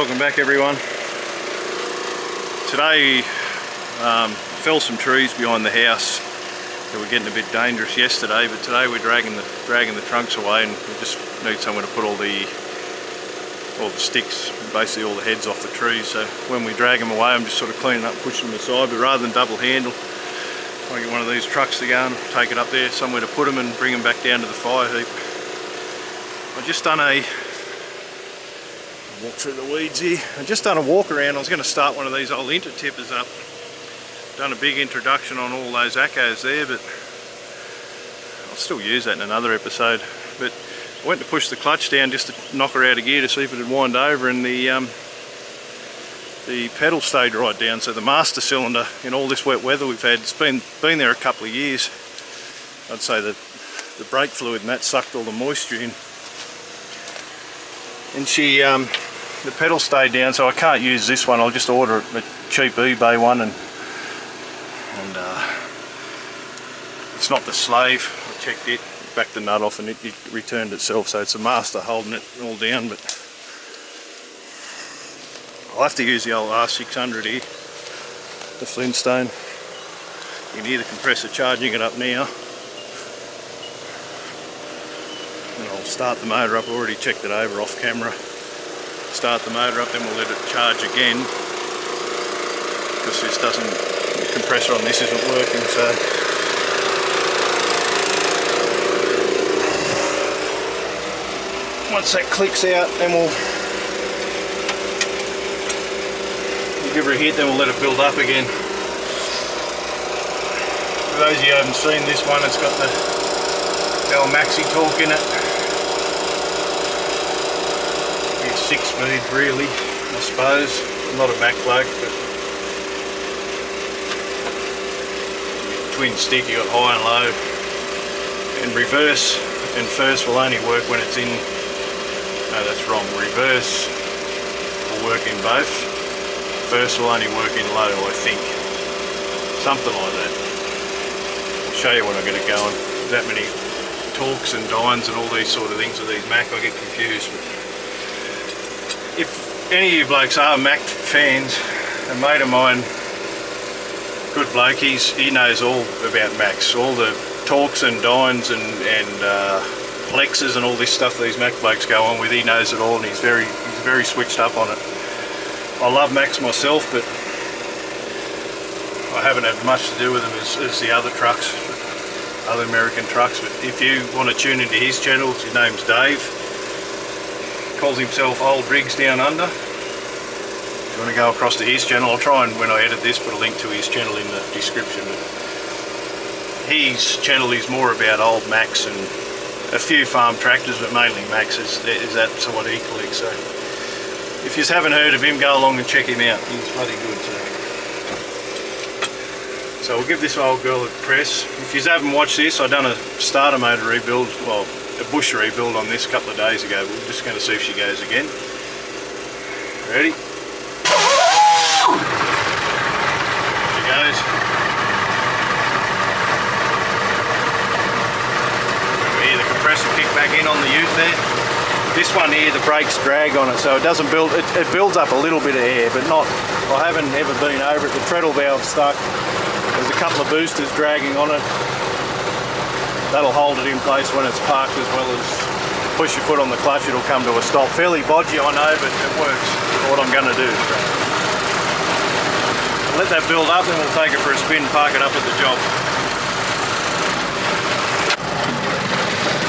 Welcome back everyone. Today fell some trees behind the house that were getting a bit dangerous yesterday, but today we're dragging the trunks away, and we just need somewhere to put all the sticks, basically all the heads off the trees. So when we drag them away, I'm just sort of cleaning up, pushing them aside, but rather than double handle, I get one of these trucks to go and take it up there, somewhere to put them and bring them back down to the fire heap. I just done a walk through the weeds here. I just done a walk around. I was going to start one of these old intertippers up. Done a big introduction on all those Accos there, but I'll still use that in another episode. But I went to push the clutch down just to knock her out of gear to see if it would wind over, and the pedal stayed right down. So the master cylinder, in all this wet weather we've had, it's been there a couple of years. I'd say that the brake fluid and that sucked all the moisture in. And the pedal stayed down, so I can't use this one. I'll just order a cheap eBay one, and it's not the slave. I checked it, backed the nut off, and it returned itself. So it's the master holding it all down, but I'll have to use the old R600 here, the Flintstone. You can hear the compressor charging it up now. And I'll start the motor up. I already checked it over off camera. Start the motor up, then we'll let it charge again, because the compressor on this isn't working. So once that clicks out, then we'll give her a hit, then we'll let it build up again. For those of you who haven't seen this one, it's got the old maxi torque in it. It's 6-speed really, I suppose. I'm not a Mac bloke, but twin stick, you got high and low, and reverse and first will only work when it's in. No, that's wrong. Reverse will work in both. First will only work in low, I think. Something like that. I'll show you when I get it going. That many torques and dynes and all these sort of things with these Mac, I get confused. But if any of you blokes are Mac fans, a mate of mine, good bloke, he knows all about Macs, all the torques and dynes and plexes and all this stuff these Mac blokes go on with. He knows it all, and he's very switched up on it. I love Macs myself, but I haven't had much to do with them as the other trucks, other American trucks. But if you want to tune into his channel, his name's Dave. Calls himself Old Rigs Down Under. If you want to go across to his channel, I'll try and, when I edit this, put a link to his channel in the description. His channel is more about old Macs and a few farm tractors, but mainly Macs. That's what he collects. So if you haven't heard of him, go along and check him out. He's bloody good. So we'll give this old girl a press. If you haven't watched this, I've done a starter motor rebuild, well, a bush rebuild on this a couple of days ago. We're just going to see if she goes again. Ready? She goes. We hear the compressor kick back in on the ute there. This one here, the brakes drag on it, so it doesn't build. It builds up a little bit of air, but not. I haven't ever been over it. The treadle valve's stuck. There's a couple of boosters dragging on it. That'll hold it in place when it's parked, as well as push your foot on the clutch, it'll come to a stop. Fairly bodgy, I know, but it works for what I'm going to do. So I'll let that build up, then we'll take it for a spin, park it up at the job.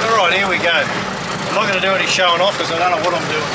Alright, here we go. I'm not going to do any showing off because I don't know what I'm doing.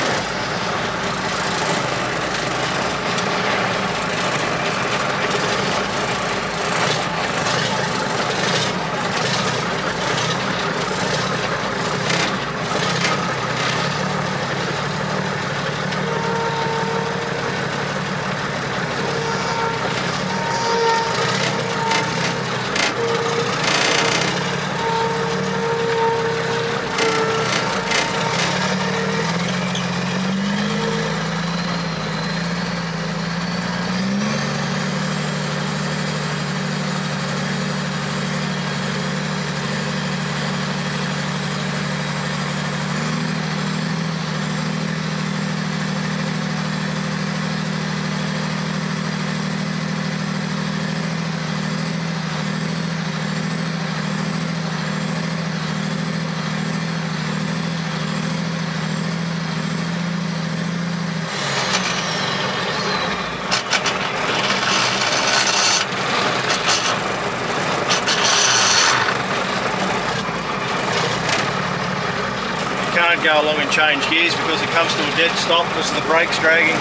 go along and change gears because it comes to a dead stop because of the brakes dragging.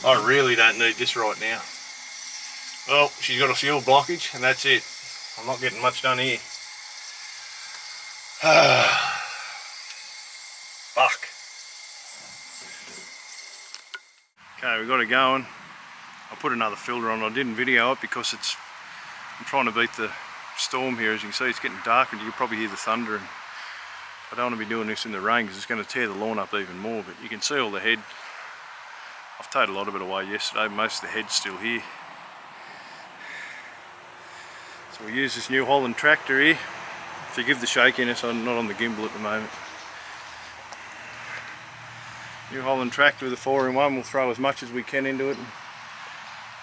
I really don't need this right now. Well, she's got a fuel blockage and that's it. I'm not getting much done here. Fuck. Okay, we got it going. I put another filter on. I didn't video it because I'm trying to beat the storm here. As you can see, it's getting dark and you can probably hear the thunder. And I don't want to be doing this in the rain because it's going to tear the lawn up even more. But you can see all the head. I've towed a lot of it away yesterday. Most of the head's still here. So we use this New Holland tractor here. Forgive the shakiness, I'm not on the gimbal at the moment. New Holland tractor with a 4-in-1, we'll throw as much as we can into it and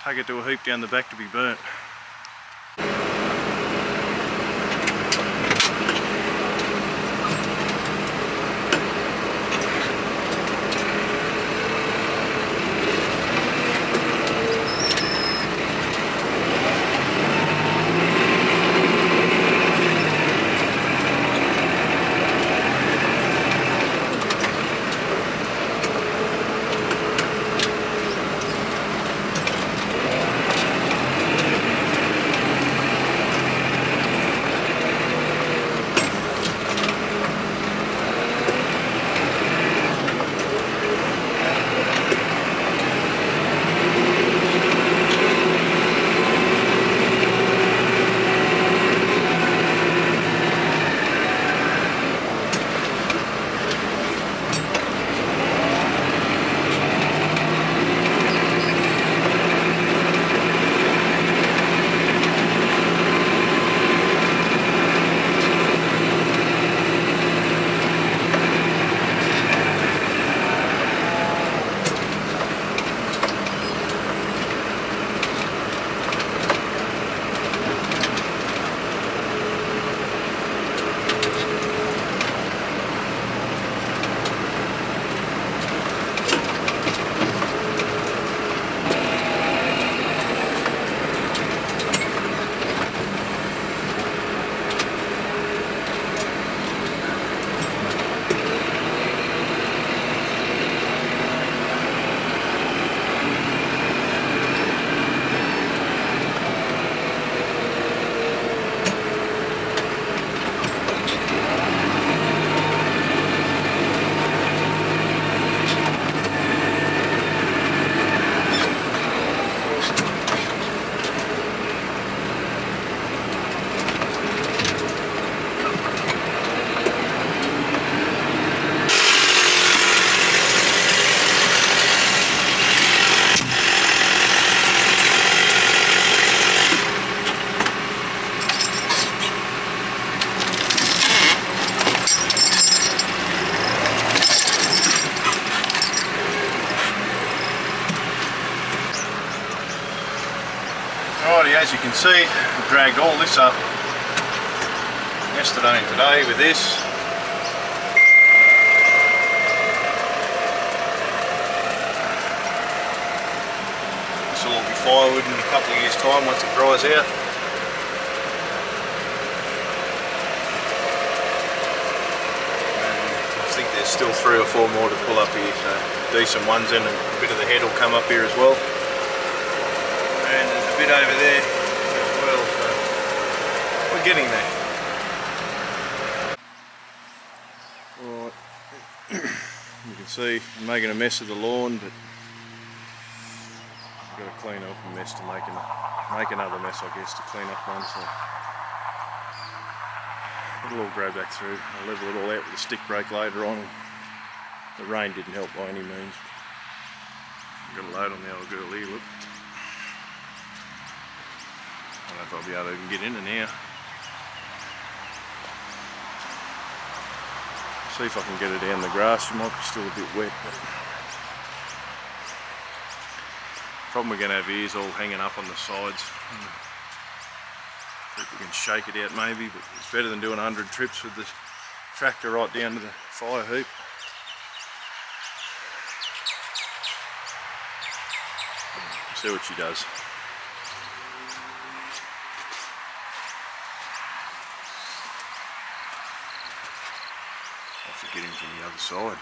take it to a heap down the back to be burnt. Alrighty, as you can see, I dragged all this up yesterday and today with this. This will all be firewood in a couple of years' time once it dries out. I think there's still 3 or 4 more to pull up here, so decent ones, and a bit of the head will come up here as well. And there's a bit over there as well, so we're getting there. Alright, you can see I'm making a mess of the lawn, but I've got to clean up a mess to make another mess, I guess, to clean up one. So it'll all grow back through. I'll level it all out with a stick rake later on. The rain didn't help by any means. I've got a load on the old girl here, look. I don't know if I'll be able to even get in her now. See if I can get her down the grass. She might be still a bit wet, but problem we're going to have here is all hanging up on the sides. People can shake it out maybe, but it's better than doing 100 trips with the tractor right down to the fire heap. See what she does. I'll have to get in from the other side.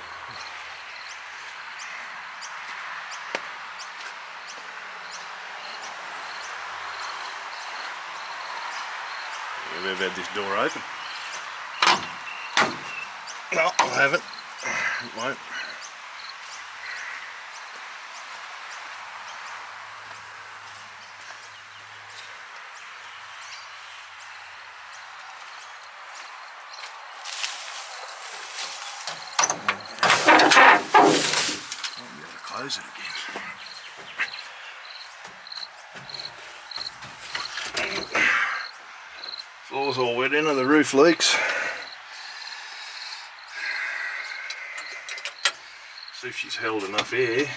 Have ever had this door open? No, I haven't. It won't. I'll be able to close it again. Floor's all wet in and the roof leaks. See if she's held enough air.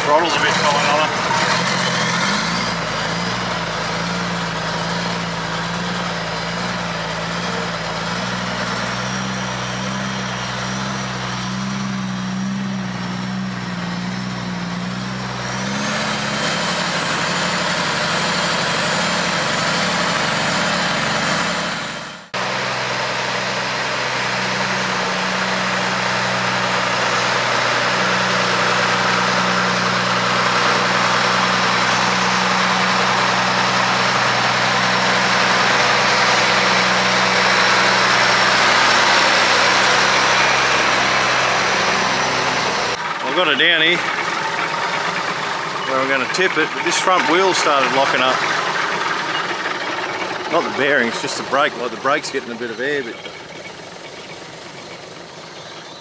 Throttle's a bit tight on it. I've got it down here where I'm going to tip it, but this front wheel started locking up. Not the bearings, just the brake. Like the brake's getting a bit of air, but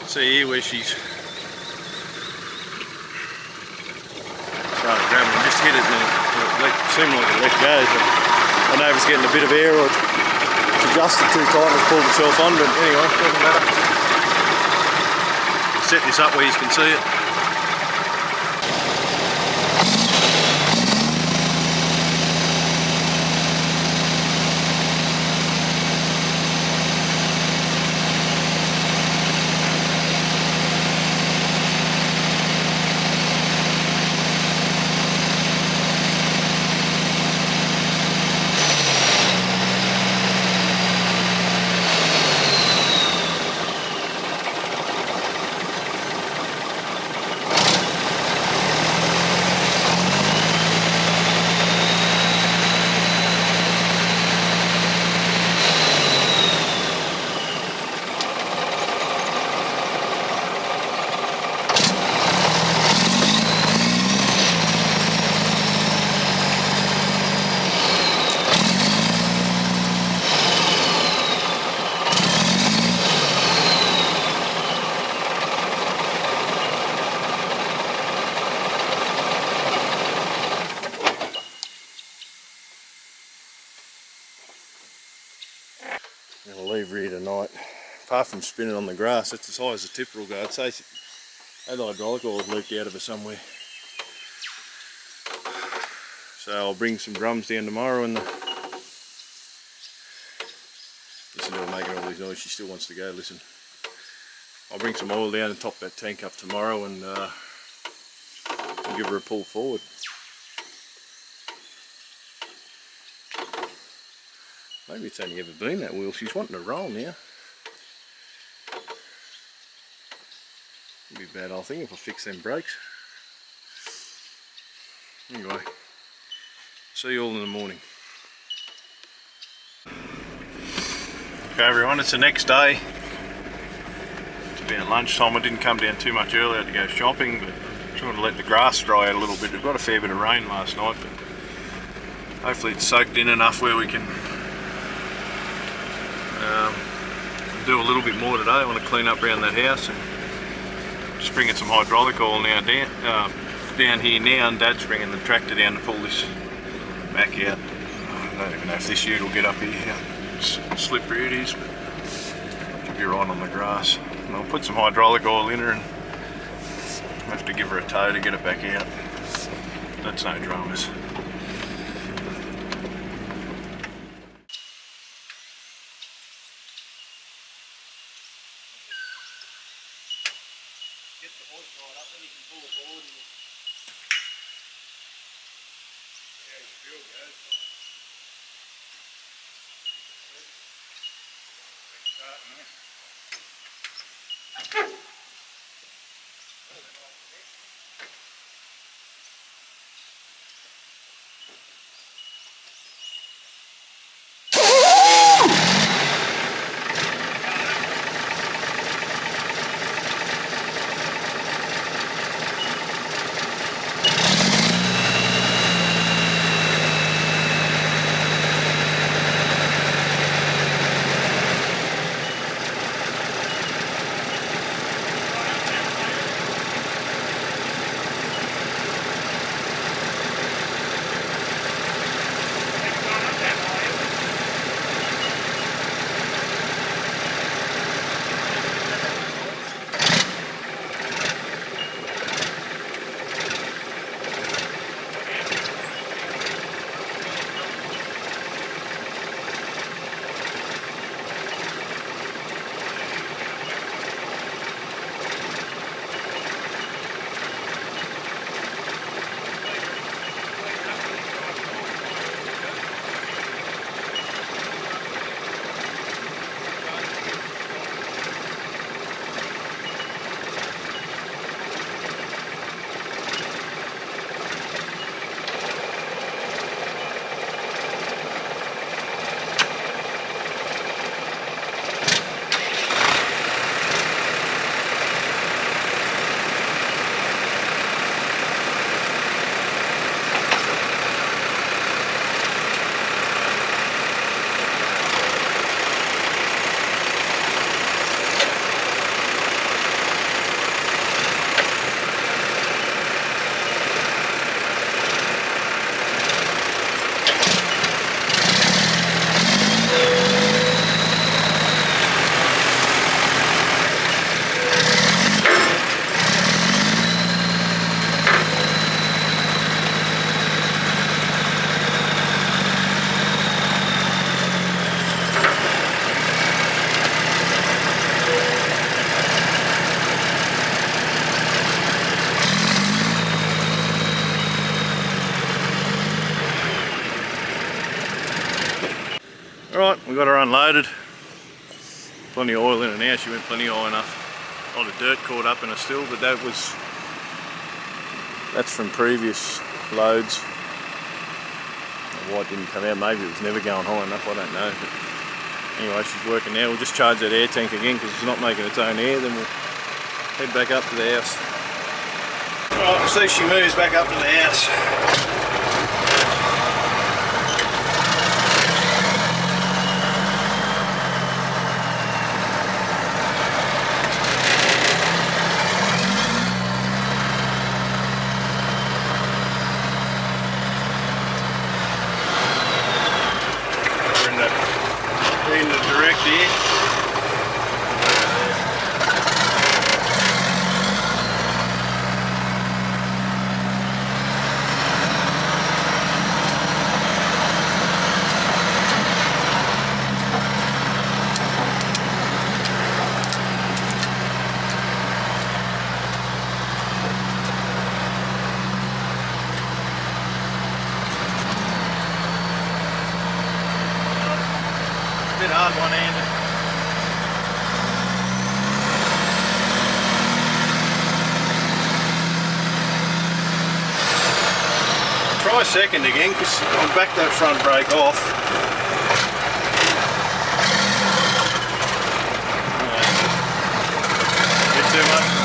see here where she's seemed like it let go, but I know it was getting a bit of air or it's adjusted too tight and it's pulled itself on, but anyway, doesn't matter. Set this up where you can see it. I'm going to leave her here tonight. Apart from spinning on the grass, it's as high as the tipper will go. I'd say the hydraulic oil has leaked out of her somewhere. So I'll bring some drums down tomorrow and listen to her making all these noises. She still wants to go, listen. I'll bring some oil down and top that tank up tomorrow and give her a pull forward. Maybe it's only ever been that wheel. She's wanting to roll now. It'd be bad, I think, if I fix them brakes. Anyway, see you all in the morning. Okay everyone, it's the next day. It's about lunchtime. I didn't come down too much earlier to go shopping, but I'm trying to let the grass dry out a little bit. We've got a fair bit of rain last night, but hopefully it's soaked in enough where we can do a little bit more today. I want to clean up around that house and just bringing some hydraulic oil now down here now, and Dad's bringing the tractor down to pull this back out. I don't even know if this ute will get up here, how slippery it is, but should be right on the grass. And I'll put some hydraulic oil in her and have to give her a tow to get it back out. That's no dramas. Get the horse right up, then you can pull it forward and see how your fuel goes. Starting there. Right, we got her unloaded. Plenty of oil in her now. She went plenty high enough. A lot of dirt caught up in her still, but that's from previous loads. Why it didn't come out? Maybe it was never going high enough. I don't know. But anyway, she's working now. We'll just charge that air tank again because it's not making its own air. Then we'll head back up to the house. Right, see if she moves back up to the house. In the direct here. Bit hard one-handed. Try second again because I'll back that front brake off. Bit too much.